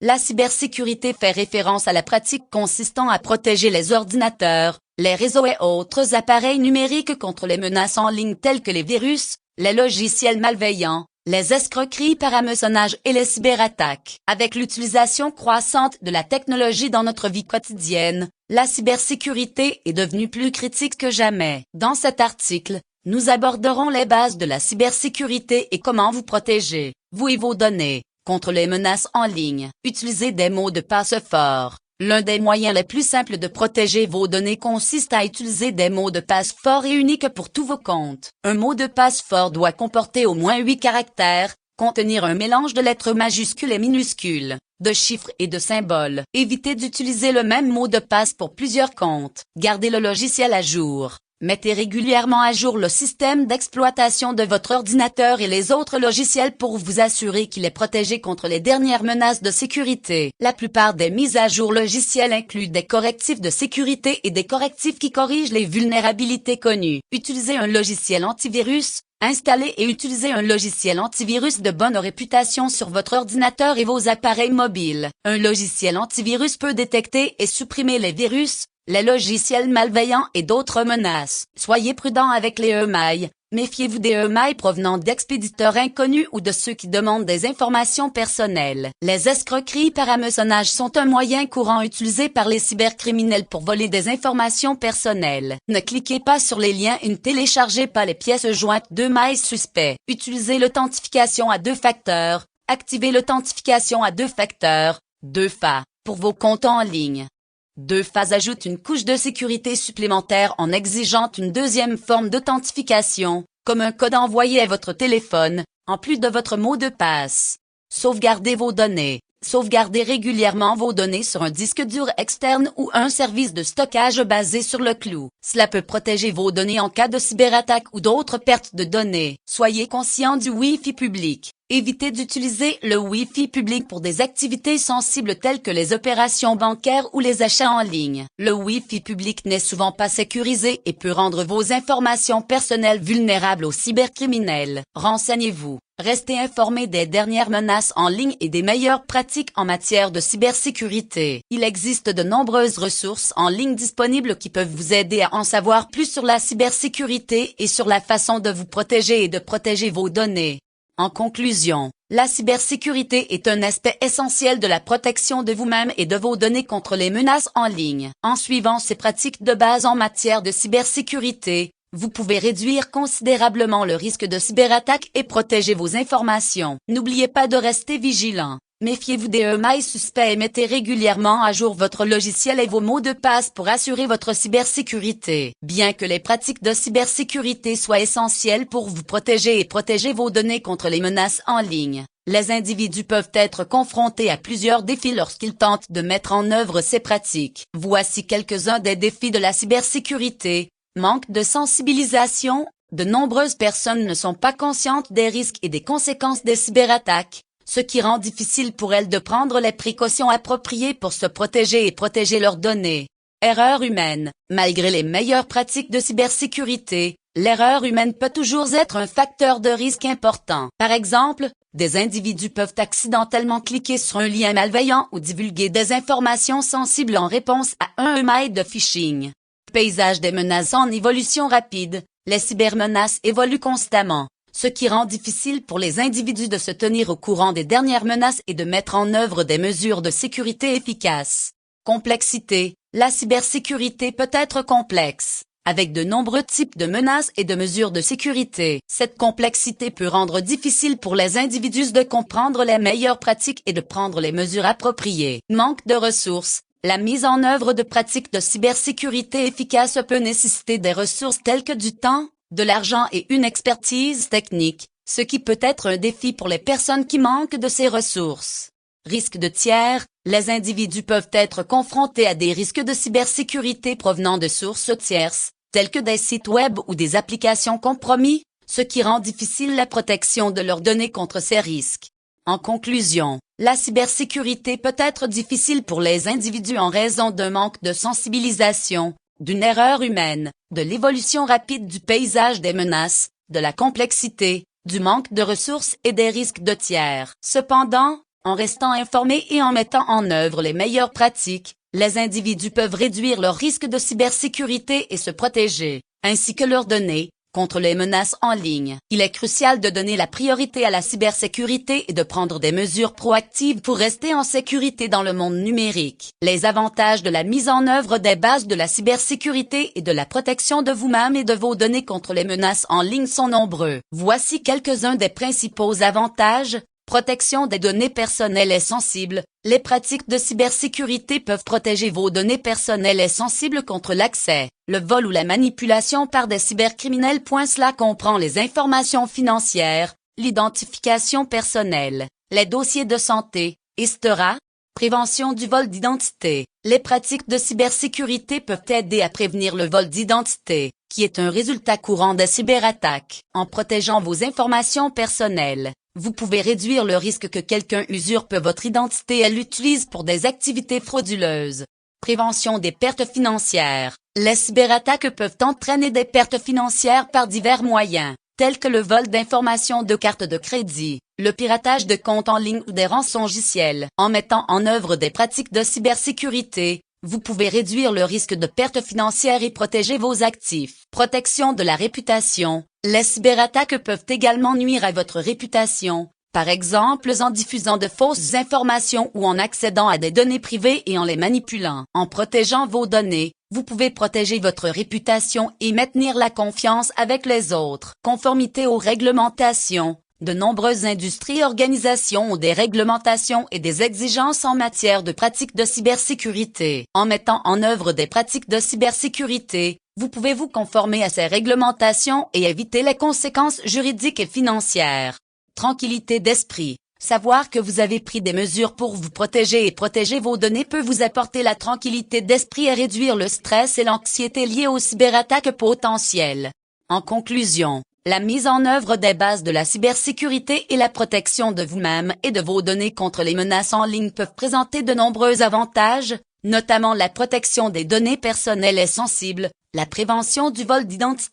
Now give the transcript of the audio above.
La cybersécurité fait référence à la pratique consistant à protéger les ordinateurs, les réseaux et autres appareils numériques contre les menaces en ligne telles que les virus, les logiciels malveillants, les escroqueries par hameçonnage et les cyberattaques. Avec l'utilisation croissante de la technologie dans notre vie quotidienne, la cybersécurité est devenue plus critique que jamais. Dans cet article, nous aborderons les bases de la cybersécurité et comment vous protéger, vous et vos données, contre les menaces en ligne. Utilisez des mots de passe forts. L'un des moyens les plus simples de protéger vos données consiste à utiliser des mots de passe forts et uniques pour tous vos comptes. Un mot de passe fort doit comporter au moins 8 caractères, contenir un mélange de lettres majuscules et minuscules, de chiffres et de symboles. Évitez d'utiliser le même mot de passe pour plusieurs comptes. Gardez le logiciel à jour. Mettez régulièrement à jour le système d'exploitation de votre ordinateur et les autres logiciels pour vous assurer qu'il est protégé contre les dernières menaces de sécurité. La plupart des mises à jour logicielles incluent des correctifs de sécurité et des correctifs qui corrigent les vulnérabilités connues. Utilisez un logiciel antivirus. Installez et utilisez un logiciel antivirus de bonne réputation sur votre ordinateur et vos appareils mobiles. Un logiciel antivirus peut détecter et supprimer les virus, les logiciels malveillants et d'autres menaces. Soyez prudent avec les emails. Méfiez-vous des emails provenant d'expéditeurs inconnus ou de ceux qui demandent des informations personnelles. Les escroqueries par hameçonnage sont un moyen courant utilisé par les cybercriminels pour voler des informations personnelles. Ne cliquez pas sur les liens et ne téléchargez pas les pièces jointes d'emails suspects. Utilisez l'authentification à 2 facteurs. Activez l'authentification à 2 facteurs, 2FA, pour vos comptes en ligne. 2FA ajoute une couche de sécurité supplémentaire en exigeant une deuxième forme d'authentification, comme un code envoyé à votre téléphone, en plus de votre mot de passe. Sauvegardez vos données. Sauvegardez régulièrement vos données sur un disque dur externe ou un service de stockage basé sur le cloud. Cela peut protéger vos données en cas de cyberattaque ou d'autres pertes de données. Soyez conscient du Wi-Fi public. Évitez d'utiliser le Wi-Fi public pour des activités sensibles telles que les opérations bancaires ou les achats en ligne. Le Wi-Fi public n'est souvent pas sécurisé et peut rendre vos informations personnelles vulnérables aux cybercriminels. Renseignez-vous. Restez informé des dernières menaces en ligne et des meilleures pratiques en matière de cybersécurité. Il existe de nombreuses ressources en ligne disponibles qui peuvent vous aider à en savoir plus sur la cybersécurité et sur la façon de vous protéger et de protéger vos données. En conclusion, la cybersécurité est un aspect essentiel de la protection de vous-même et de vos données contre les menaces en ligne. En suivant ces pratiques de base en matière de cybersécurité, vous pouvez réduire considérablement le risque de cyberattaque et protéger vos informations. N'oubliez pas de rester vigilant. Méfiez-vous des emails suspects et mettez régulièrement à jour votre logiciel et vos mots de passe pour assurer votre cybersécurité. Bien que les pratiques de cybersécurité soient essentielles pour vous protéger et protéger vos données contre les menaces en ligne, les individus peuvent être confrontés à plusieurs défis lorsqu'ils tentent de mettre en œuvre ces pratiques. Voici quelques-uns des défis de la cybersécurité. Manque de sensibilisation. De nombreuses personnes ne sont pas conscientes des risques et des conséquences des cyberattaques, ce qui rend difficile pour elles de prendre les précautions appropriées pour se protéger et protéger leurs données. Erreur humaine. Malgré les meilleures pratiques de cybersécurité, l'erreur humaine peut toujours être un facteur de risque important. Par exemple, des individus peuvent accidentellement cliquer sur un lien malveillant ou divulguer des informations sensibles en réponse à un email de phishing. Paysage des menaces en évolution rapide. Les cybermenaces évoluent constamment, ce qui rend difficile pour les individus de se tenir au courant des dernières menaces et de mettre en œuvre des mesures de sécurité efficaces. Complexité. La cybersécurité peut être complexe, avec de nombreux types de menaces et de mesures de sécurité. Cette complexité peut rendre difficile pour les individus de comprendre les meilleures pratiques et de prendre les mesures appropriées. Manque de ressources. La mise en œuvre de pratiques de cybersécurité efficaces peut nécessiter des ressources telles que du temps, de l'argent et une expertise technique, ce qui peut être un défi pour les personnes qui manquent de ces ressources. Risques de tiers. Les individus peuvent être confrontés à des risques de cybersécurité provenant de sources tierces, telles que des sites web ou des applications compromis, ce qui rend difficile la protection de leurs données contre ces risques. En conclusion, la cybersécurité peut être difficile pour les individus en raison d'un manque de sensibilisation, d'une erreur humaine, de l'évolution rapide du paysage des menaces, de la complexité, du manque de ressources et des risques de tiers. Cependant, En restant informés et en mettant en œuvre les meilleures pratiques, les individus peuvent réduire leur risque de cybersécurité et se protéger, ainsi que leurs données, contre les menaces en ligne. Il est crucial de donner la priorité à la cybersécurité et de prendre des mesures proactives pour rester en sécurité dans le monde numérique. Les avantages de la mise en œuvre des bases de la cybersécurité et de la protection de vous-même et de vos données contre les menaces en ligne sont nombreux. Voici quelques-uns des principaux avantages. Protection des données personnelles et sensibles. Les pratiques de cybersécurité peuvent protéger vos données personnelles et sensibles contre l'accès, le vol ou la manipulation par des cybercriminels. Cela comprend les informations financières, l'identification personnelle, les dossiers de santé, etc. Prévention du vol d'identité. Les pratiques de cybersécurité peuvent aider à prévenir le vol d'identité, qui est un résultat courant des cyberattaques. En protégeant vos informations personnelles, vous pouvez réduire le risque que quelqu'un usurpe votre identité et l'utilise pour des activités frauduleuses. Prévention des pertes financières. Les cyberattaques peuvent entraîner des pertes financières par divers moyens, tels que le vol d'informations de cartes de crédit, le piratage de comptes en ligne ou des rançongiciels. En mettant en œuvre des pratiques de cybersécurité, vous pouvez réduire le risque de pertes financières et protéger vos actifs. Protection de la réputation. Les cyberattaques peuvent également nuire à votre réputation, par exemple en diffusant de fausses informations ou en accédant à des données privées et en les manipulant. En protégeant vos données, vous pouvez protéger votre réputation et maintenir la confiance avec les autres. Conformité aux réglementations. De nombreuses industries et organisations ont des réglementations et des exigences en matière de pratiques de cybersécurité. En mettant en œuvre des pratiques de cybersécurité, vous pouvez vous conformer à ces réglementations et éviter les conséquences juridiques et financières. Tranquillité d'esprit. Savoir que vous avez pris des mesures pour vous protéger et protéger vos données peut vous apporter la tranquillité d'esprit et réduire le stress et l'anxiété liés aux cyberattaques potentielles. En conclusion, la mise en œuvre des bases de la cybersécurité et la protection de vous-même et de vos données contre les menaces en ligne peuvent présenter de nombreux avantages, notamment la protection des données personnelles et sensibles, la prévention du vol d'identité